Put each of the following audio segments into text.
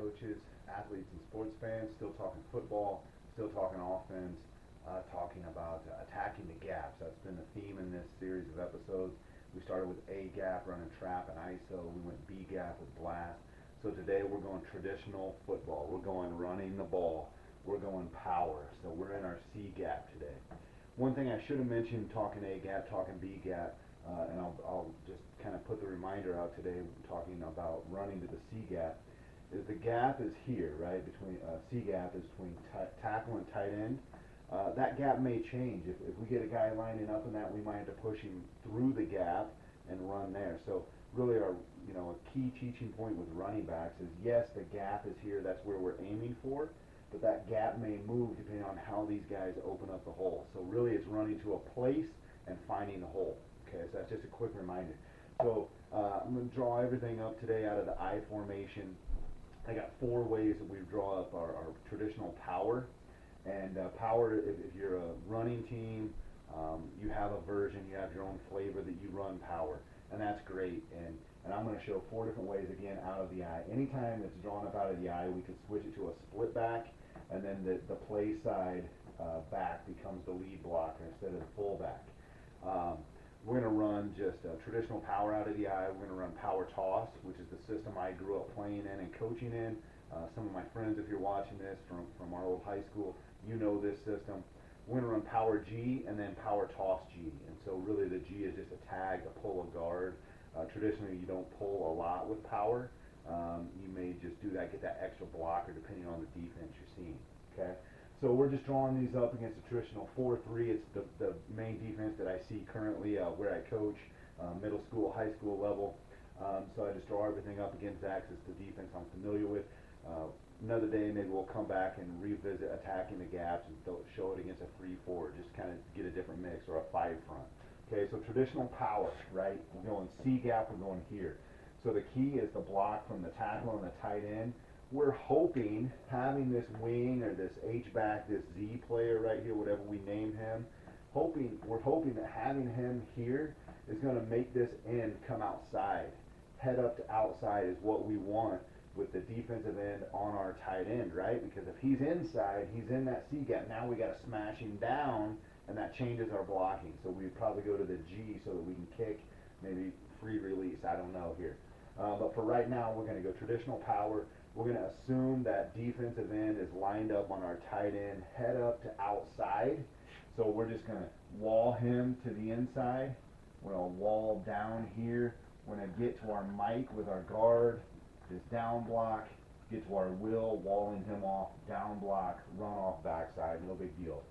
coaches, athletes, and sports fans. Still talking football, still talking offense, talking about attacking the gaps. That's been the theme in this series of episodes. We started with A gap, running trap and ISO. We went B gap with blast. So today we're going traditional football. We're going running the ball. We're going power. So we're in our C gap today. One thing I should have mentioned talking A gap, talking B gap, and I'll just kind of put the reminder out today talking about running to the C gap, is the gap is here, right, between C gap is between tackle and tight end. That gap may change. If we get a guy lining up in that, we might have to push him through the gap and run there. So really our, a key teaching point with running backs is, yes, the gap is here, that's where we're aiming for, but that gap may move depending on how these guys open up the hole. So really it's running to a place and finding the hole. Okay, so that's just a quick reminder. So I'm going to draw everything up today out of the I formation. I got 4 ways that we draw up our traditional power. And power, if you're a running team, you have a version, you have your own flavor that you run power, and that's great. And I'm going to show 4 different ways, again, out of the I. Anytime it's drawn up out of the I, we can switch it to a split back, and then the play side back becomes the lead blocker instead of the full back. We're going to run just traditional power out of the I. We're going to run power toss, which is the system I grew up playing in and coaching in. Some of my friends, if you're watching this from our old high school, you know this system. We're going to run power G and then power toss G. And so really the G is just a tag, a pull, a guard. Traditionally you don't pull a lot with power. You may just do that, get that extra blocker depending on the defense you're seeing. Okay? So we're just drawing these up against the traditional 4-3. It's the main defense that I see currently where I coach, middle school, high school level. So I just draw everything up against that because it's the defense I'm familiar with. Another day maybe we'll come back and revisit attacking the gaps and show it against a 3-4, just kind of get a different mix, or a 5 front. Okay, so traditional power, right? We're going C gap, we're going here. So the key is the block from the tackle and the tight end. We're hoping having this wing or this H-back, this Z player right here, whatever we name him, we're hoping that having him here is going to make this end come outside. Head up to outside is what we want with the defensive end on our tight end, right? Because if he's inside, he's in that C gap. Now we got to smash him down, and that changes our blocking. So we'd probably go to the G so that we can kick, maybe free release. I don't know here. But for right now, we're going to go traditional power. We're going to assume that defensive end is lined up on our tight end, head up to outside. So we're just going to wall him to the inside. We're going to wall down here. We're going to get to our Mike with our guard. Just down block, get to our will, walling him off, down block, run off backside, no big deal.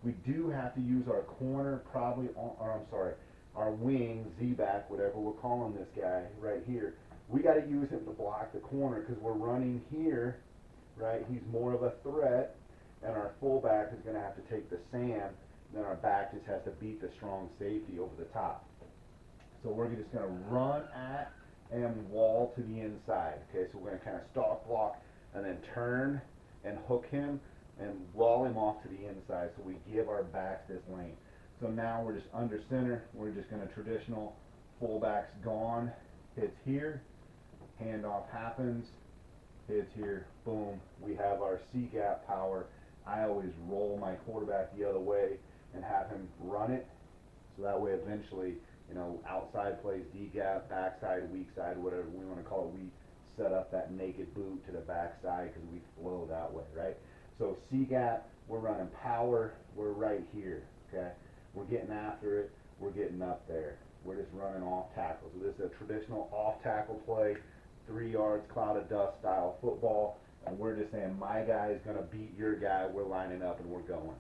We do have to use our corner probably, our wing, Z-back, whatever we're calling this guy right here. We got to use him to block the corner because we're running here, right? He's more of a threat, and our fullback is going to have to take the Sam, then our back just has to beat the strong safety over the top. So we're just going to run at and wall to the inside. Okay, so we're going to kind of stalk block and then turn and hook him and wall him off to the inside so we give our backs this lane. So now we're just under center. We're just going to traditional fullbacks gone, hits here, handoff happens, hits here, boom. We have our C gap power. I always roll my quarterback the other way and have him run it, so that way eventually, outside plays D gap, backside, weak side, whatever we want to call it, we set up that naked boot to the backside because we flow that way, right? So C gap, we're running power, we're right here, okay? We're getting after it, we're getting up there. We're just running off tackle. So this is a traditional off tackle play, 3 yards, cloud of dust style football, and we're just saying my guy is going to beat your guy, we're lining up and we're going.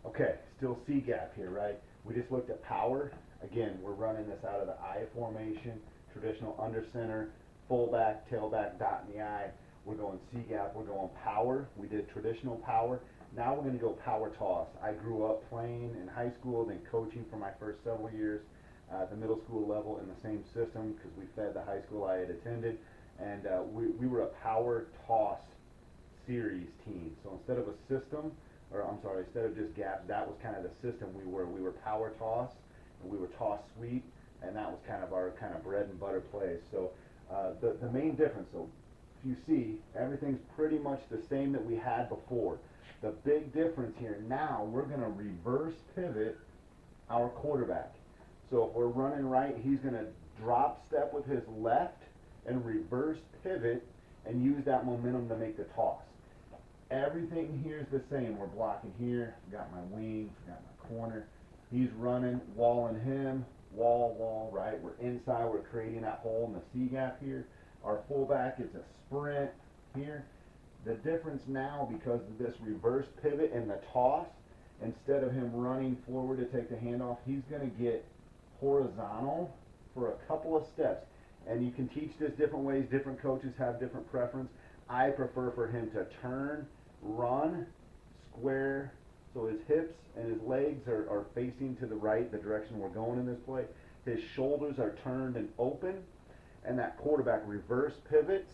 Okay, still C gap here, right? We just looked at power. Again, we're running this out of the I formation, traditional under center, fullback, tailback, dot in the I. We're going C gap, we're going power. We did traditional power. Now we're going to go power toss. I grew up playing in high school, then coaching for my first several years at the middle school level in the same system because we fed the high school I had attended. And we were a power toss series team. So instead of a system, instead of just gaps, that was kind of the system we were. We were power toss, and we were toss sweep, and that was kind of our bread and butter plays. So the main difference, so if you see, everything's pretty much the same that we had before. The big difference here, now we're going to reverse pivot our quarterback. So if we're running right, he's going to drop step with his left and reverse pivot and use that momentum to make the toss. Everything here is the same. We're blocking here, got my wing, got my corner. He's running, walling him, wall, right? We're inside, we're creating that hole in the C gap here. Our fullback is a sprint here. The difference now, because of this reverse pivot and the toss, instead of him running forward to take the handoff, he's going to get horizontal for a couple of steps. And you can teach this different ways. Different coaches have different preference. I prefer for him to turn, run, square, so his hips and his legs are facing to the right, the direction we're going in this play. His shoulders are turned and open, and that quarterback reverse pivots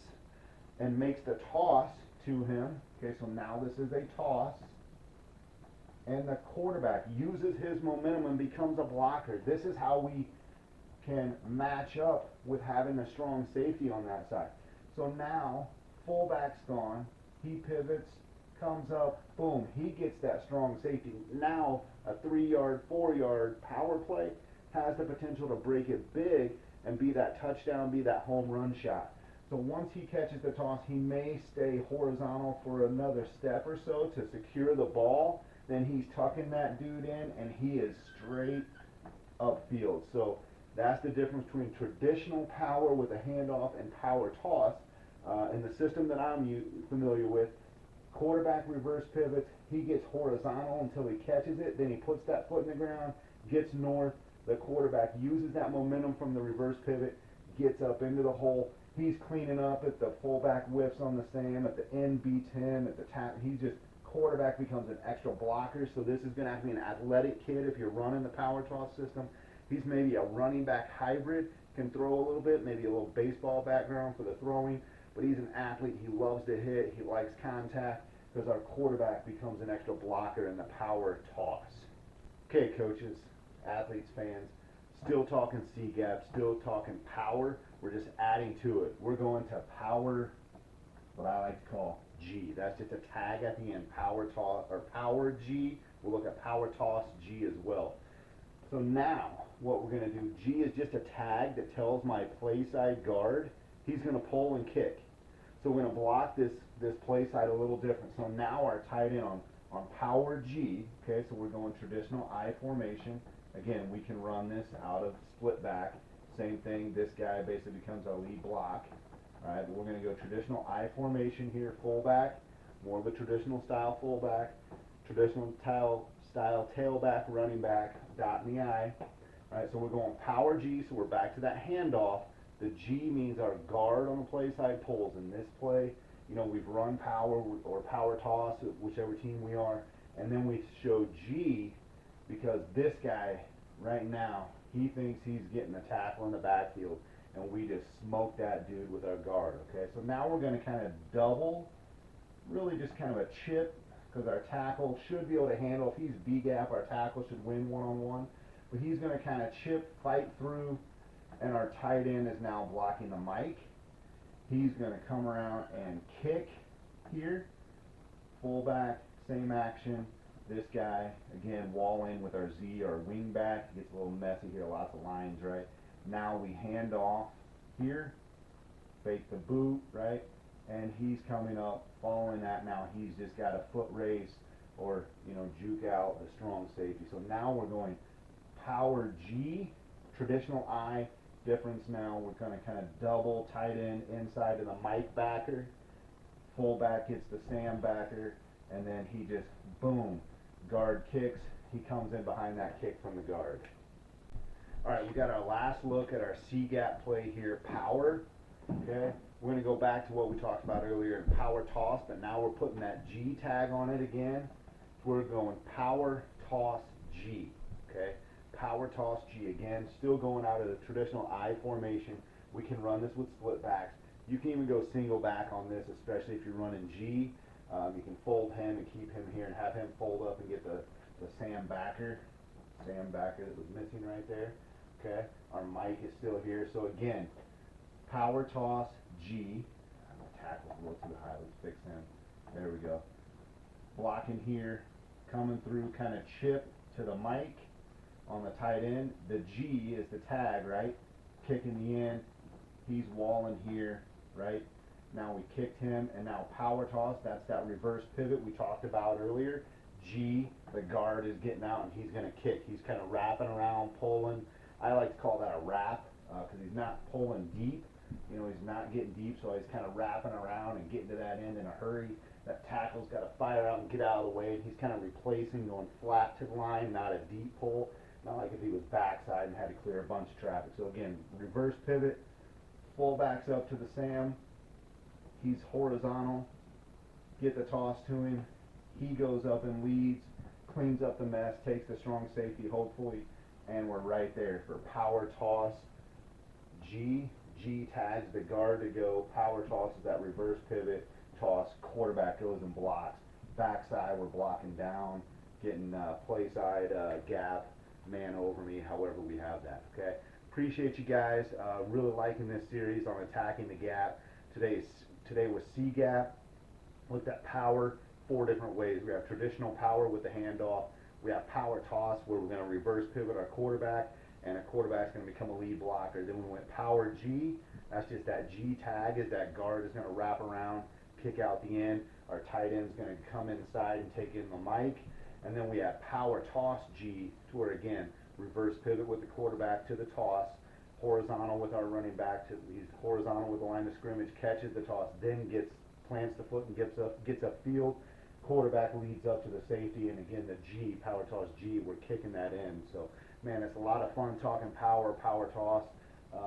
and makes the toss to him. Okay, so now this is a toss, and the quarterback uses his momentum and becomes a blocker. This is how we can match up with having a strong safety on that side. So now, fullback's gone, he pivots, comes up, boom, he gets that strong safety. Now, a 3-yard, 4-yard power play has the potential to break it big and be that touchdown, be that home run shot. So once he catches the toss, he may stay horizontal for another step or so to secure the ball. Then he's tucking that dude in, and he is straight upfield. So that's the difference between traditional power with a handoff and power toss. In the system that I'm familiar with, quarterback reverse pivots, he gets horizontal until he catches it, then he puts that foot in the ground, gets north, the quarterback uses that momentum from the reverse pivot, gets up into the hole, he's cleaning up if the fullback whiffs on the same, if the end beats him, if the quarterback becomes an extra blocker. So this is going to have to be an athletic kid if you're running the power toss system. He's maybe a running back hybrid, can throw a little bit, maybe a little baseball background for the throwing, but he's an athlete. He loves to hit. He likes contact, because our quarterback becomes an extra blocker in the power toss. Okay, coaches, athletes, fans, still talking C-gap, still talking power. We're just adding to it. We're going to power, what I like to call G. That's just a tag at the end, power toss, or power G. We'll look at power toss G as well. So now, what we're going to do, G is just a tag that tells my play side guard he's going to pull and kick. So we're going to block this play side a little different. So now our tight end on power G, okay, so we're going traditional I formation. Again, we can run this out of split back. Same thing, this guy basically becomes our lead block. All right, but we're going to go traditional I formation here, fullback, more of a traditional style fullback, traditional style tailback, running back, dot in the I. All right, so we're going power G, so we're back to that handoff. The G means our guard on the play side pulls. In this play, you know, we've run power or power toss, whichever team we are, and then we show G because this guy right now, he thinks he's getting a tackle in the backfield, and we just smoke that dude with our guard, okay? So now we're going to kind of double, really just kind of a chip, because our tackle should be able to handle. If he's B-gap, our tackle should win one-on-one, but he's going to kind of chip, fight through, and our tight end is now blocking the mic. He's going to come around and kick here. Fullback, same action. This guy, again, wall in with our Z, our wing back. It gets a little messy here, lots of lines, right? Now we hand off here, fake the boot, right? And he's coming up, following that. Now he's just got a foot race or, you know, juke out a strong safety. So now we're going power G, traditional I. Difference now, we're going to kind of double tight end inside to the Mike backer. Fullback gets the Sam backer, and then he just, boom, guard kicks. He comes in behind that kick from the guard. All right, we got our last look at our C-gap play here, power. Okay, we're going to go back to what we talked about earlier in power toss, but now we're putting that G tag on it again. We're going power toss G. Okay. Power toss G again, still going out of the traditional I formation. We can run this with split backs. You can even go single back on this, especially if you're running G. You can fold him and keep him here and have him fold up and get the Sam backer that was missing right there. Okay, our Mike is still here. So again, power toss G. I'm gonna tack too high. Let's fix him. There we go. Blocking here, coming through, kind of chip to the mic on the tight end. The G is the tag, right? Kicking the end. He's walling here, right? Now we kicked him, and now power toss. That's that reverse pivot we talked about earlier. G, the guard is getting out, and he's going to kick. He's kind of wrapping around, pulling. I like to call that a wrap because he's not pulling deep. You know, he's not getting deep, so he's kind of wrapping around and getting to that end in a hurry. That tackle's got to fire out and get out of the way. He's kind of replacing, going flat to the line, not a deep pull. Not like if he was backside and had to clear a bunch of traffic. So again, reverse pivot, fullbacks up to the Sam. He's horizontal. Get the toss to him. He goes up and leads, cleans up the mess, takes the strong safety, hopefully, and we're right there for power toss. G tags the guard to go. Power toss is that reverse pivot toss. Quarterback goes and blocks. Backside, we're blocking down, getting play side gap, man over me, however we have that. Okay. Appreciate you guys. Really liking this series on attacking the gap. Today was C gap. Looked at power 4 different ways. We have traditional power with the handoff. We have power toss where we're going to reverse pivot our quarterback, and a quarterback's going to become a lead blocker. Then we went power G. That's just that G tag is that guard is going to wrap around, kick out the end. Our tight end's going to come inside and take in the mic. And then we have power toss G, to where again, reverse pivot with the quarterback to the toss, horizontal with our running back to he's horizontal with the line of scrimmage, catches the toss, then plants the foot and gets up field. Quarterback leads up to the safety, and again the G, power toss G, we're kicking that in. So man, it's a lot of fun talking power toss.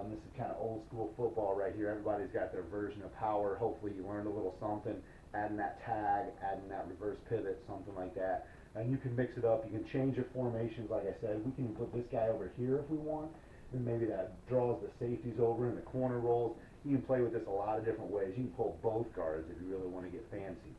This is kind of old school football right here. Everybody's got their version of power. Hopefully you learned a little something, adding that tag, adding that reverse pivot, something like that. And you can mix it up. You can change your formations. Like I said, we can put this guy over here if we want, and maybe that draws the safeties over and the corner rolls. You can play with this a lot of different ways. You can pull both guards if you really want to get fancy.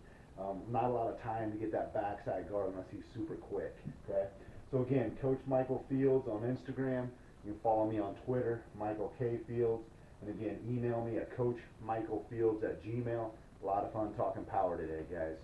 Not a lot of time to get that backside guard unless he's super quick. Okay. So again, Coach Michael Fields on Instagram. You can follow me on Twitter, Michael K. Fields. And again, email me at coachmichaelfields@gmail.com. A lot of fun talking power today, guys.